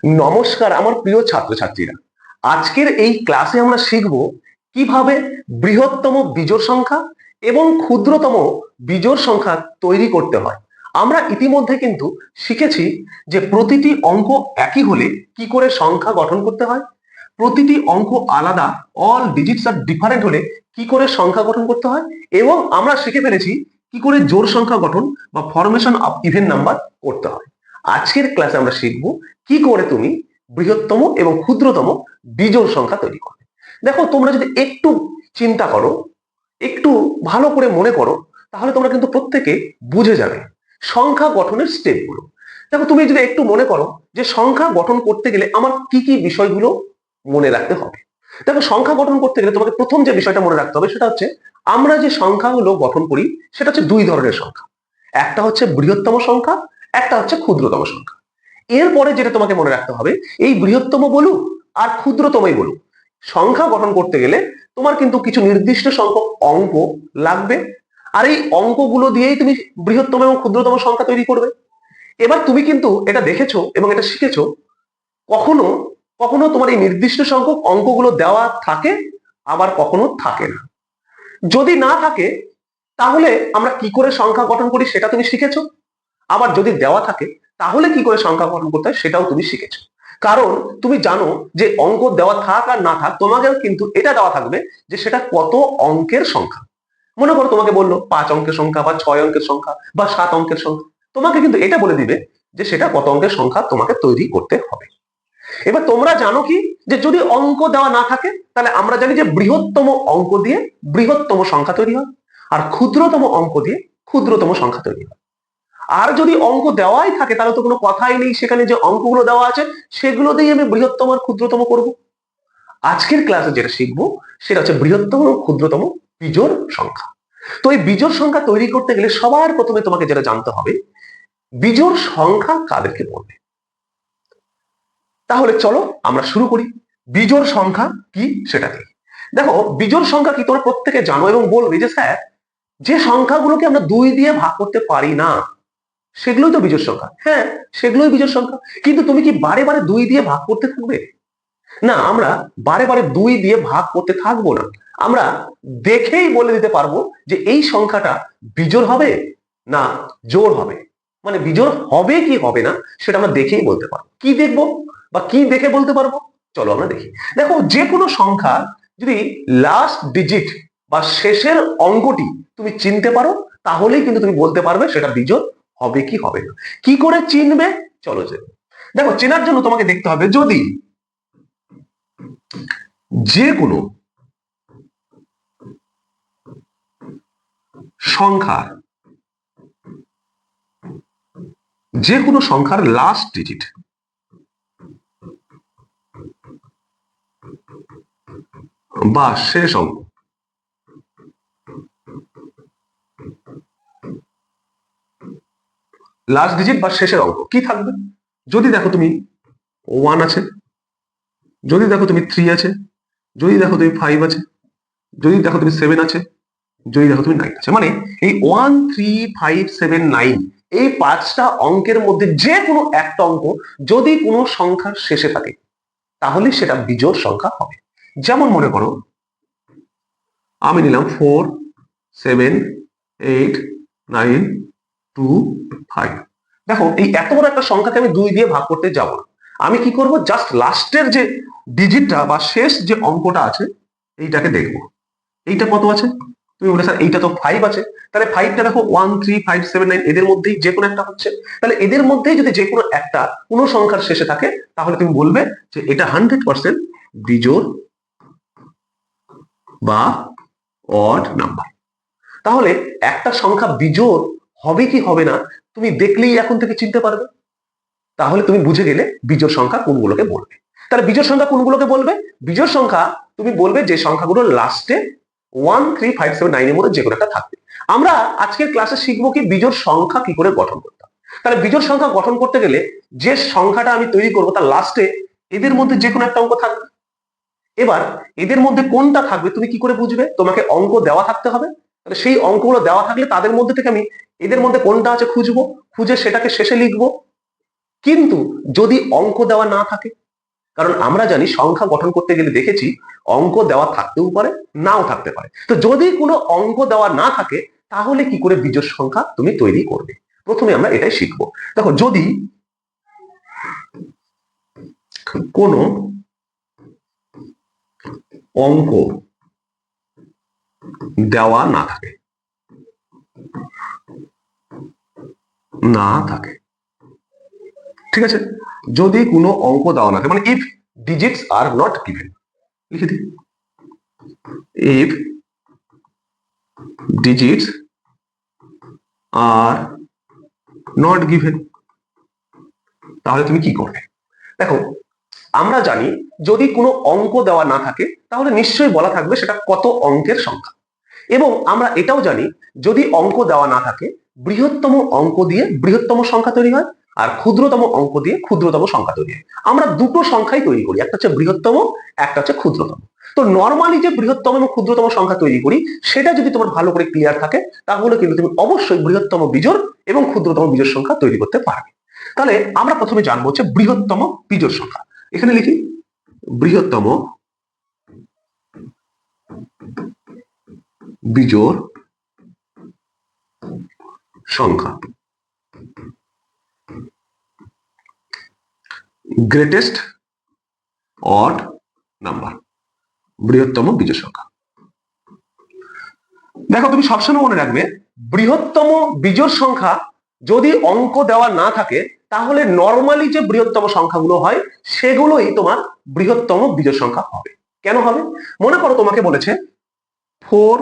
নমস্কার আমার প্রিয় ছাত্রছাত্রীরা। আজকের এই ক্লাসে আমরা শিখব কিভাবে বৃহত্তম বিজোড় সংখ্যা এবং ক্ষুদ্রতম বিজোড় সংখ্যা তৈরি করতে হয়। আমরা ইতিমধ্যে কিন্তু শিখেছি যে প্রতিটি অঙ্ক একই হলে কি করে সংখ্যা গঠন করতে হয়, প্রতিটি অঙ্ক আলাদা, অল ডিজিটস আর ডিফারেন্ট হলে কি করে সংখ্যা গঠন করতে হয়, এবং আমরা শিখে ফেলেছি কি করে জোড় সংখ্যা গঠন বা ফরমেশন অফ ইভেন নাম্বার করতে হয়। আজকের ক্লাসে আমরা শিখব কি করে তুমি বৃহত্তম এবং ক্ষুদ্রতম বিজোড় সংখ্যা তৈরি করবে। দেখো, তোমরা যদি একটু চিন্তা করো, একটু ভালো করে মনে করো, তাহলে তোমরা কিন্তু প্রত্যেকে বুঝে যাবে সংখ্যা গঠনের স্টেপগুলো। দেখো, তুমি যদি একটু মনে করো যে সংখ্যা গঠন করতে গেলে আমার কি কি বিষয়গুলো মনে রাখতে হবে। দেখো, সংখ্যা গঠন করতে গেলে তোমাকে প্রথম যে বিষয়টা মনে রাখতে হবে সেটা হচ্ছে আমরা যে সংখ্যাগুলো গঠন করি সেটা হচ্ছে দুই ধরনের সংখ্যা। একটা হচ্ছে বৃহত্তম সংখ্যা, একটা হচ্ছে ক্ষুদ্রতম সংখ্যা। এরপরে যেটা তোমাকে মনে রাখতে হবে, এই বৃহত্তম বলুক আর ক্ষুদ্রতমই বলুক, সংখ্যা গঠন করতে গেলে তোমার কিন্তু কিছু নির্দিষ্ট সংখ্যক অঙ্ক লাগবে, আর এই অঙ্কগুলো দিয়েই তুমি বৃহত্তম এবং ক্ষুদ্রতম সংখ্যা তৈরি করবে। এবার তুমি কিন্তু এটা দেখেছো এবং এটা শিখেছো, কখনো কখনো তোমার এই নির্দিষ্ট সংখ্যক অঙ্কগুলো দেওয়া থাকে, আবার কখনো থাকে না। যদি না থাকে তাহলে আমরা কি করে সংখ্যা গঠন করি সেটা তুমি শিখেছো, আবার যদি দেওয়া থাকে তাহলে কি করে সংখ্যা গঠন করতে হয় সেটাও তুমি শিখেছো। কারণ তুমি জানো যে অঙ্ক দেওয়া থাক আর না থাক তোমাকেও কিন্তু এটা দেওয়া থাকবে যে সেটা কত অঙ্কের সংখ্যা। মনে করো তোমাকে বললো 5 অঙ্কের সংখ্যা বা 6 অঙ্কের সংখ্যা বা 7 অঙ্কের সংখ্যা, তোমাকে কিন্তু এটা বলে দিবে যে সেটা কত অঙ্কের সংখ্যা তোমাকে তৈরি করতে হবে। এবার তোমরা জানো কি, যে যদি অঙ্ক দেওয়া না থাকে তাহলে আমরা জানি যে বৃহত্তম অঙ্ক দিয়ে বৃহত্তম সংখ্যা তৈরি হয়, আর ক্ষুদ্রতম অঙ্ক দিয়ে ক্ষুদ্রতম সংখ্যা তৈরি হয়। আর যদি অঙ্ক দেওয়াই থাকে তাহলে তো কোনো কথাই নেই, সেখানে যে অঙ্কগুলো দেওয়া আছে সেগুলো দিয়ে আমি বৃহত্তম আর ক্ষুদ্রতম করব। আজকের ক্লাসে যেটা শিখবো সেটা হচ্ছে বৃহত্তম ও ক্ষুদ্রতম বিজোড় সংখ্যা। তো এই বিজোড় সংখ্যা তৈরি করতে গেলে সবার প্রথমে তোমাকে যেটা জানতে হবে, বিজোড় সংখ্যা কাদেরকে বলবে। তাহলে চলো আমরা শুরু করি। বিজোড় সংখ্যা কি সেটা কি। দেখো, বিজোড় সংখ্যা কি তোমরা প্রত্যেকে জানো এবং বলবে যে স্যার, যে সংখ্যাগুলোকে আমরা 2 দিয়ে ভাগ করতে পারি না সেগুলোই তো বিজোড় সংখ্যা। হ্যাঁ, সেগুলোই বিজোড় সংখ্যা। কিন্তু তুমি কি বারে বারে 2 দিয়ে ভাগ করতে থাকবে? না, আমরা বারে বারে 2 দিয়ে ভাগ করতে থাকবো না। আমরা দেখেই বলে দিতে পারবো যে এই সংখ্যাটা বিজোড় হবে না জোড় হবে। মানে বিজোড় হবে কি হবে না সেটা আমরা দেখেই বলতে পারবো। কি দেখবো বা কি দেখে বলতে পারবো, চলো আমরা দেখি। দেখো, যে কোনো সংখ্যা যদি লাস্ট ডিজিট বা শেষের অঙ্কটি তুমি চিনতে পারো তাহলেই কিন্তু তুমি বলতে পারবে সেটা বিজোড় হবে কি হবে না। কি করে চিনবে, চলো যে। দেখো, চেনার জন্য তোমাকে দেখতে হবে যদি যে কোনো সংখ্যার লাস্ট ডিজিট বা শেষ অঙ্ক, লাস্ট ডিজিট বা শেষের অঙ্ক কি থাকবে। যদি দেখো তুমি 1 আছে, যদি দেখো তুমি 3 আছে, যদি দেখো তুমি 5 আছে, যদি দেখো তুমি 7 আছে, যদি দেখো তুমি 9 আছে, মানে এই 1 3 5 7 9 এই 5টা অঙ্কের মধ্যে যে কোনো একটা অঙ্ক যদি কোনো সংখ্যার শেষে থাকে তাহলে সেটা বিজোড় সংখ্যা হবে। যেমন মনে করো আমি নিলাম 4 7 8 9 2 5। দেখো, এই এত বড় একটা সংখ্যাকে আমি 2 দিয়ে ভাগ করতে যাব না। আমি কি করব, জাস্ট লাস্টের যে ডিজিটটা বা শেষ যে অঙ্কটা আছে এইটাকে দেখব। এইটা কত আছে, তুমি বলে স্যার এইটা তো 5 আছে, তাহলে 5টা দেখো 1 3 5 7 9 এদের মধ্যেই যে কোনো একটা হচ্ছে। তাহলে এদের মধ্যেই যদি যে কোনো একটা কোনো সংখ্যার শেষে থাকে তাহলে তুমি বলবে যে এটা 100% বিজোড় বা অড নাম্বার। তাহলে একটা সংখ্যা বিজোড় হবে কি হবে না তুমি দেখলেই এখন থেকে চিনতে পারবে। তাহলে তুমি বুঝে গেলে বিজোড় সংখ্যা কোনগুলোকে বলবে। তাহলে বিজোড় সংখ্যা কোনগুলোকে বলবে, বিজোড় সংখ্যা তুমি বলবে যে সংখ্যাগুলো লাস্টে 1 3 5 7 9 এর মধ্যে যে কোনো একটা থাকবে। আমরা আজকের ক্লাসে শিখবো কি বিজোড় সংখ্যা কি করে গঠন করতে হয়। তাহলে বিজোড় সংখ্যা গঠন করতে গেলে যে সংখ্যাটা আমি তৈরি করবো তার লাস্টে এদের মধ্যে যে কোনো একটা অঙ্ক থাকবে। এবার এদের মধ্যে কোনটা থাকবে তুমি কি করে বুঝবে, তোমাকে অঙ্ক দেওয়া থাকতে হবে। তাহলে সেই অঙ্কগুলো দেওয়া থাকলে তাদের মধ্যে থেকে আমি এদের মধ্যে কোনটা আছে খুঁজবো, খুঁজে সেটাকে শেষে লিখবো। কিন্তু যদি অঙ্ক দেওয়া না থাকে, কারণ আমরা জানি সংখ্যা গঠন করতে গেলে দেখেছি অঙ্ক দেওয়া থাকতেও পারে, নাও থাকতে পারে। তো যদি কোনো অঙ্ক দেওয়া না থাকে তাহলে কি করে বিজোড় সংখ্যা তুমি তৈরি করবে, প্রথমে আমরা এটাই শিখবো। দেখো, যদি কোনো অঙ্ক দেওয়া না থাকে, ঠিক আছে, যদি কোনো অঙ্ক দেওয়া না থাকে, মানে if digits are not given, লিখে দিই, if digits are not given, তাহলে তুমি কি করবে? দেখো, আমরা জানি যদি কোনো অঙ্ক দেওয়া না থাকে তাহলে নিশ্চয়ই বলা থাকবে সেটা কত অঙ্কের সংখ্যা, এবং আমরা এটাও জানি যদি অঙ্ক দেওয়া না থাকে বৃহত্তম অঙ্ক দিয়ে বৃহত্তম সংখ্যা তৈরি হয়, আর ক্ষুদ্রতম অঙ্ক দিয়ে ক্ষুদ্রতম সংখ্যা তৈরি হয়। আমরা দুটো সংখ্যাই তৈরি করি, একটা হচ্ছে বৃহত্তম, একটা হচ্ছে ক্ষুদ্রতম। তো নর্মালি যে বৃহত্তম এবং ক্ষুদ্রতম সংখ্যা তৈরি করি সেটা যদি তোমার ভালো করে ক্লিয়ার থাকে তাহলে কিন্তু তুমি অবশ্যই বৃহত্তম বিজোড় এবং ক্ষুদ্রতম বিজোড় সংখ্যা তৈরি করতে পারবে। তাহলে আমরা প্রথমে জানবো হচ্ছে বৃহত্তম বিজোড় সংখ্যা। এখানে লিখি বৃহত্তম বিজোড় সংখ্যা, গ্রেটেস্ট অড নাম্বার, বৃহত্তম বিজোড় সংখ্যা। দেখো, তুমি সবসময় মনে রাখবে বৃহত্তম বিজোড় সংখ্যা যদি অঙ্ক দেওয়া না থাকে তাহলে নর্মালি যে বৃহত্তম সংখ্যাগুলো হয় সেগুলোই তোমার বৃহত্তম বিজোড় সংখ্যা হবে। কেন হবে? মনে করো তোমাকে বলেছে 4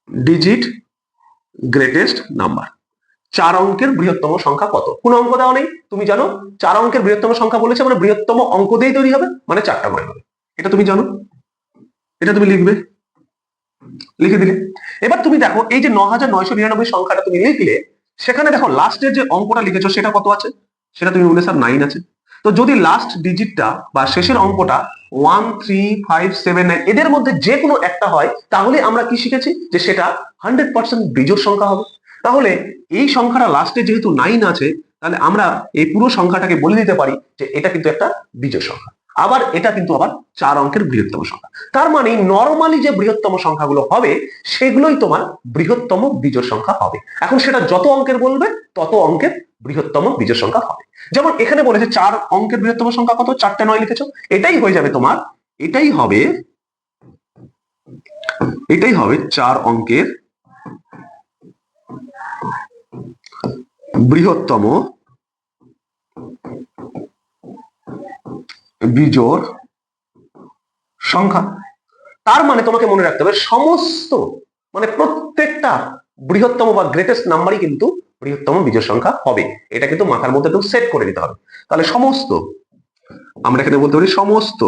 ডিজিট গ্রেটেস্ট নাম্বার, 4 অঙ্কের বৃহত্তম সংখ্যা কত? কোন অঙ্ক দেওয়া নেই, তুমি জানো 4 অঙ্কের বৃহত্তম সংখ্যা বলেছে মানে বৃহত্তম অঙ্ক দিয়েই তৈরি হবে, মানে 4টা করে হবে, এটা তুমি জানো, এটা তুমি লিখবে, লিখে দিলে। এবার তুমি দেখো এই যে 9999 সংখ্যাটা তুমি লিখলে, সেখানে দেখো লাস্টের যে অঙ্কটা লিখেছো সেটা কত আছে, সেটা তুমি বলে স্যার 9 আছে। তো যদি লাস্ট ডিজিটটা বা শেষের অঙ্কটা 13579 এদের মধ্যে যে কোনো একটা হয় তাহলে আমরা কি শিখেছি যে সেটা 100% বিজোড় সংখ্যা হবে। তাহলে এই সংখ্যাটা লাস্টে যেহেতু 9 আছে তাহলে আমরা এই পুরো সংখ্যাটাকে বলে দিতে পারি যে এটা কিন্তু একটা বিজোড় সংখ্যা। আবার এটা কিন্তু আবার 4 অঙ্কের বৃহত্তম সংখ্যা। তার মানে নর্মালি যে বৃহত্তম সংখ্যাগুলো হবে সেগুলোই তোমার বৃহত্তম বিজোড় সংখ্যা হবে। এখন সেটা যত অঙ্কের বলবে তত অঙ্কের বৃহত্তম বিজোড় সংখ্যা হবে। যেমন এখানে বলেছে 4 অঙ্কের বৃহত্তম সংখ্যা কত, 4টে 9 লিখেছো, এটাই হয়ে যাবে তোমার, এটাই হবে 4 অঙ্কের বৃহত্তম বিজোড় সংখ্যা। তার মানে তোমাকে মনে রাখতে হবে সমস্ত, মানে প্রত্যেকটা বৃহত্তম বা গ্রেটেস্ট নাম্বারই কিন্তু বৃহত্তম বিজোড় সংখ্যা হবে। এটা কিন্তু মাথার মধ্যে একটু সেট করে দিতে হবে। তাহলে সমস্ত, আমরা এখানে বলতে পারি সমস্ত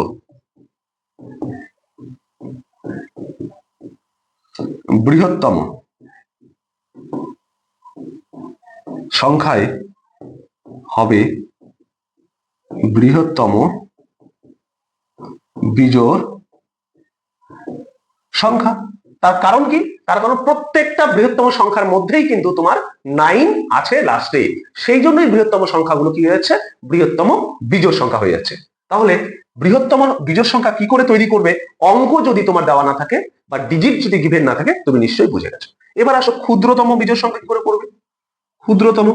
বৃহত্তম সংখ্যায় হবে বৃহত্তম বিজোড় সংখ্যা। তার কারণ কি? তার কারণ প্রত্যেকটা বৃহত্তম সংখ্যার মধ্যেই কিন্তু তোমার 9 আছে লাস্টে, সেই জন্যই বৃহত্তম সংখ্যাগুলো কি হয়েছে, বৃহত্তম বিজোড় সংখ্যা হয়ে যাচ্ছে। তাহলে বৃহত্তম বিজোড় সংখ্যা কি করে তৈরি করবে? অঙ্ক যদি তোমার দেওয়া না থাকে বা ডিজিট যদি গিভেন না থাকে, তুমি নিশ্চয়ই বুঝে গেছো। এবার আসো ক্ষুদ্রতম বিজোড় সংখ্যা কি করে করবে। ক্ষুদ্রতম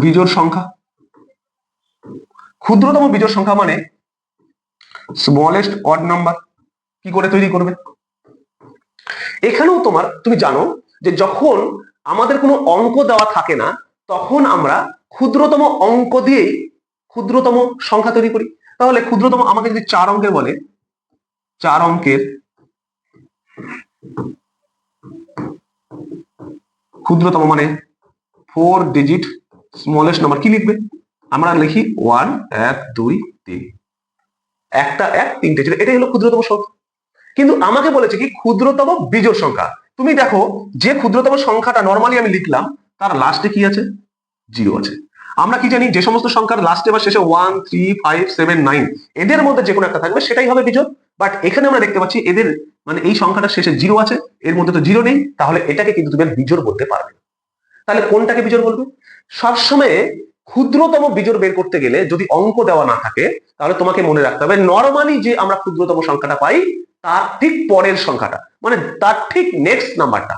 বিজোড় সংখ্যা, ক্ষুদ্রতম বিজোড় সংখ্যা মানে স্মলেস্ট অড নাম্বার, কি করে তৈরি করবে? এখানেও তোমার, তুমি জানো যে যখন আমাদের কোনো অঙ্ক দেওয়া থাকে না তখন আমরা ক্ষুদ্রতম অঙ্ক দিয়েই ক্ষুদ্রতম সংখ্যা তৈরি করি। তাহলে ক্ষুদ্রতম আমাকে যদি 4 অঙ্কের বলে, 4 অঙ্কের ক্ষুদ্রতম মানে 4 ডিজিট স্মলেস্ট নাম্বার, কি লিখবে? আমরা লিখি 1 1 2 3, একটা 1 3টে 0, এটাই হলো ক্ষুদ্রতম সংখ্যা। কিন্তু আমাকে বলেছে কি ক্ষুদ্রতম বিজোড় সংখ্যা। তুমি দেখো যে ক্ষুদ্রতম সংখ্যাটা নরমালি আমি লিখলাম তার লাস্টে কি আছে, 0 আছে। আমরা কি জানি যে সমস্ত সংখ্যার লাস্টে বা শেষে 1 3 5 7 9 এদের মধ্যে যে কোনো একটা থাকবে সেটাই হবে বিজোড়। বাট এখানে আমরা দেখতে পাচ্ছি এদের মানে এই সংখ্যাটা শেষে 0 আছে, এর মধ্যে তো 0 নেই, তাহলে এটাকে কিন্তু তুমি বিজোড় বলতে পারবে না। তাহলে কোনটাকে বিজোড় বলবে? সবসময় ক্ষুদ্রতম বিজোড় বের করতে গেলে যদি অঙ্ক দেওয়া না থাকে, তাহলে তোমাকে মনে রাখতে হবে নরমালি যে আমরা ক্ষুদ্রতম সংখ্যাটা পাই তার ঠিক পরের সংখ্যাটা, মানে তার ঠিক নেক্সট নাম্বারটা।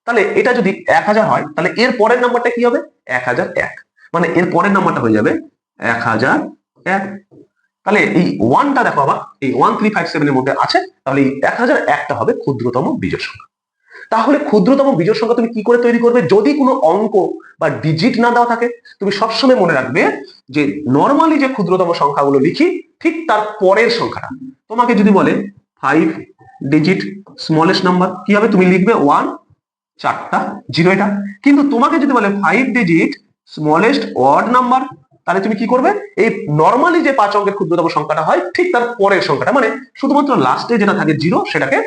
তাহলে এটা যদি 1000 হয়, তাহলে এর পরের নাম্বারটা কি হবে? 1001। মানে এর পরের নাম্বারটা হয়ে যাবে 1001। তাহলে এই ওয়ানটা দেখো আবার এই 1357 এর মধ্যে আছে, তাহলে এই 1001টা হবে ক্ষুদ্রতম বিজোড় সংখ্যা। তাহলে ক্ষুদ্রতম বিজোড় সংখ্যা তুমি কি করে তৈরি করবে? যদি কোনো অঙ্ক বা ডিজিট না দেওয়া থাকে, তুমি সবসময় মনে রাখবে যে নর্মালি যে ক্ষুদ্রতম সংখ্যাগুলো লিখি ঠিক তার পরের সংখ্যাটা। তোমাকে যদি বলে 5 ডিজিট স্মলেস্ট নাম্বার, কি হবে? তুমি লিখবে 1, 4টা 0 এটা। কিন্তু তোমাকে যদি বলে 5 ডিজিট স্মলেস্ট অড নাম্বার, তাহলে তুমি কি করবে? এই নর্মালি যে 5 অঙ্কের ক্ষুদ্রতম সংখ্যাটা হয় ঠিক তার পরের সংখ্যাটা, মানে শুধুমাত্র লাস্টে যেটা থাকে 0 সেটাকে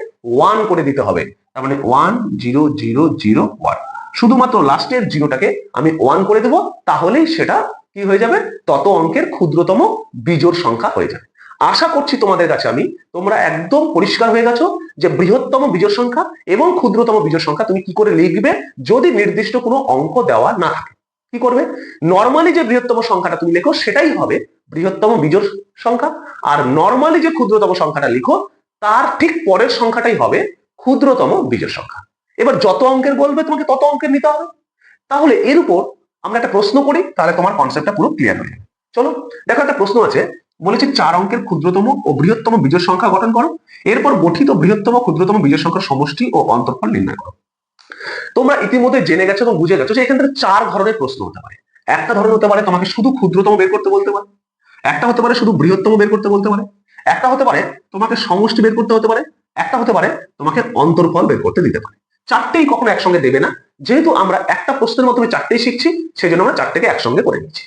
1 করে দিতে হবে। তার মানে 1 0 0 0 1, শুধুমাত্র লাস্টের 0টাকে আমি 1 করে দেব, তাহলেই সেটা কি হয়ে যাবে? তত অঙ্কের ক্ষুদ্রতম বিজোড় সংখ্যা হয়ে যাবে। আশা করছি তোমাদের কাছে তোমরা একদম পরিষ্কার হয়ে গেছো যে বৃহত্তম বিজোড় সংখ্যা এবং ক্ষুদ্রতম বিজোড় সংখ্যা তুমি কি করে লিখবে যদি নির্দিষ্ট কোনো অঙ্ক দেওয়া না থাকে। কি করবে? নর্মালি যে বৃহত্তম সংখ্যাটা তুমি লেখো সেটাই হবে বৃহত্তম বিজোড় সংখ্যা, আর নর্মালি যে ক্ষুদ্রতম সংখ্যাটা লিখো তার ঠিক পরের সংখ্যাটাই হবে ক্ষুদ্রতম বিজোড় সংখ্যা। এবার যত অঙ্কের বলবে তোমাকে তত অঙ্কের নিতে হবে। তাহলে এর উপর আমরা একটা প্রশ্ন করি, তাহলে তোমার কনসেপ্টটা পুরো ক্লিয়ার হয়ে যাবে। চলো দেখো, একটা প্রশ্ন আছে, বলেছে 4 অঙ্কের ক্ষুদ্রতম ও বৃহত্তম বিজোড় সংখ্যা গঠন করো, এরপর গঠিত বৃহত্তম ক্ষুদ্রতম বিজোড় সংখ্যার সমষ্টি ও অন্তরফল নির্ণয় করো। তোমরা ইতিমধ্যে জেনে গেছো এবং বুঝে গেছো যে এখান থেকে 4 ধরনের প্রশ্ন হতে পারে। একটা ধরন হতে পারে তোমাকে শুধু ক্ষুদ্রতম বের করতে বলতে পারে, একটা হতে পারে শুধু বৃহত্তম বের করতে বলতে পারে, একটা হতে পারে তোমাকে সমষ্টি বের করতে হতে পারে, একটা হতে পারে তোমাকে অন্তরফল বের করতে দিতে পারে। চারটেই কখনো একসঙ্গে দেবে না, যেহেতু আমরা একটা প্রশ্নের মাধ্যমে চারটেই শিখছি সেই জন্য আমরা চারটেকে একসঙ্গে করে নিচ্ছি।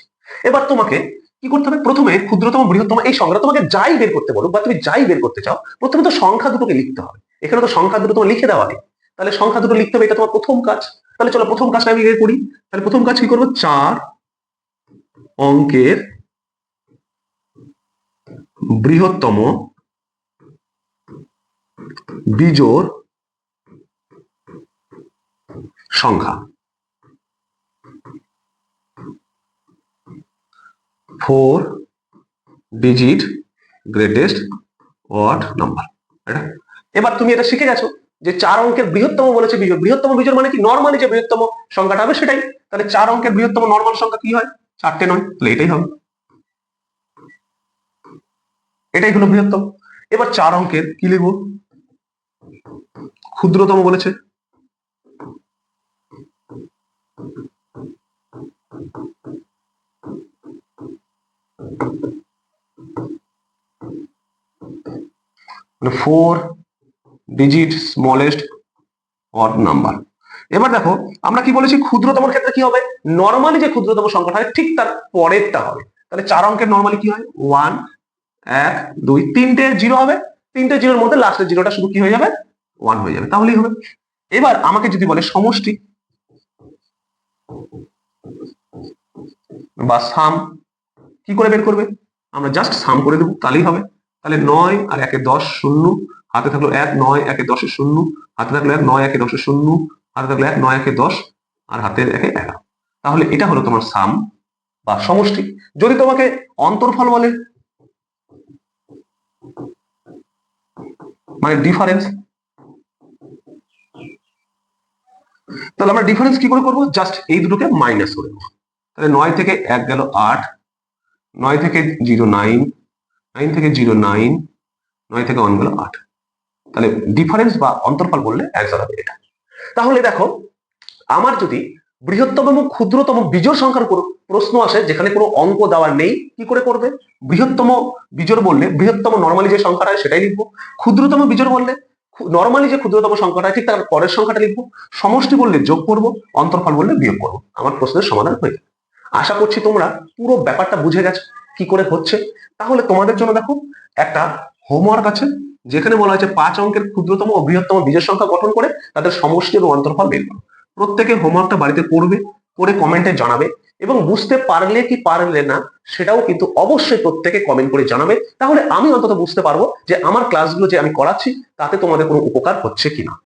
এবার তোমাকে কি করতে হবে? প্রথমে ক্ষুদ্রতম বৃহত্তম এই সংখ্যা তোমাকে যাই বের করতে বলো বা তুমি যাই বের করতে চাও, প্রথমে তো সংখ্যা দুটোকে লিখতে হবে। এখানে তো সংখ্যা দুটো তোমার লিখে দেওয়া নেই, তাহলে সংখ্যা দুটো লিখতে হবে, এটা তোমার প্রথম কাজ। তাহলে চলো প্রথম কাজটা আমি করি। তাহলে প্রথম কাজ কি করবো? 4 অঙ্কের বৃহত্তম বিজোড় সংখ্যা 4 ডিজিট গ্রেটেস্ট অড নাম্বার। এবার তুমি এটা শিখে গেছো যে 4 অঙ্কের বৃহত্তম বলেছে বিজোড়। বৃহত্তম বিজোড় মানে কি? নর্মালি যে বৃহত্তম সংখ্যাটা হবে সেটাই। তাহলে 4 অঙ্কের বৃহত্তম নর্মাল সংখ্যা কি হয়? 4টে নয়, তাহলে এটাই হবে, এটাই হলো বৃহত্তম। এবার 4 অঙ্কের কি লিখবো? ক্ষুদ্রতম বলেছে, মানে 4 ডিজিট স্মলেস্ট অড নাম্বার। এবার দেখো আমরা কি বলেছি? ক্ষুদ্রতম ক্ষেত্রে কি হবে? নর্মালি যে ক্ষুদ্রতম সংখ্যাটা হয় ঠিক তার পরেরটা হবে। তাহলে 4 অঙ্কের নর্মালি কি হয়? 1 1 2 তিনটে 0 হবে, তিনটে 0-এর মধ্যে লাস্টের 0টা শুধু কি হয়ে যাবে? 1 হয়ে যাবে, তাহলেই হবে। এবার আমাকে যদি বলে সমষ্টি বা সাম, কি করে বের করবে? আমরা জাস্ট সাম করে দেবো, তাহলেই হবে। তাহলে 9 আর 1 10 শূন্য, হাতে থাকলো 1, 9 1 10 শূন্য, হাতে থাকলো 1, 9 1 10 শূন্য, হাতে থাকলো 1, 9 1 10, আর হাতের 1 11। তাহলে এটা হলো তোমার সাম বা সমষ্টি। যদি তোমাকে অন্তর্ফল বলে, মানে ডিফারেন্স, তাহলে আমরা ডিফারেন্স কি করে করবো? জাস্ট এই দুটোকে মাইনাস করে দেবো। তাহলে 9 থেকে 1 গেল 8, 9 থেকে 0 9, 9 থেকে 0 9, 9 থেকে 1 গেল 8। তাহলে ডিফারেন্স বা অন্তর্ফল বললে অ্যান্সার হবে এটা। তাহলে দেখো, আমার যদি বৃহত্তম এবং ক্ষুদ্রতম বিজোড় সংখ্যার প্রশ্ন আসে যেখানে কোনো অঙ্ক দেওয়া নেই, কি করে করবে? বৃহত্তম বিজোড় বললে বৃহত্তম নর্মালি যে সংখ্যাটা সেটাই লিখবো, ক্ষুদ্রতম বিজোড় বললে নর্মালি যে ক্ষুদ্রতম সংখ্যাটা ঠিক তার পরের সংখ্যাটা লিখবো, সমষ্টি বললে যোগ করব, অন্তর্ফল বললে বিয়োগ করবো। আমার প্রশ্নের সমাধান হয়ে যাবে। আশা করছি তোমরা পুরো ব্যাপারটা বুঝে গেছো কি করে হচ্ছে। তাহলে তোমাদের জন্য দেখো একটা হোমওয়ার্ক আছে, যেখানে বলা হয়েছে 5 অঙ্কের ক্ষুদ্রতম ও বৃহত্তম বিজোড় সংখ্যা গঠন করে তাদের সমষ্টি এবং অন্তর্ফল বের করো। প্রত্যেকে হোমওয়ার্কটা বাড়িতে করবে, করে কমেন্টে জানাবে এবং বুঝতে পারলে কি পারলে না সেটাও কিন্তু অবশ্যই প্রত্যেকে কমেন্ট করে জানাবে, তাহলে আমি অন্তত বুঝতে পারবো যে আমার ক্লাসগুলো যে আমি করাচ্ছি তাতে তোমাদের কোনো উপকার হচ্ছে কিনা।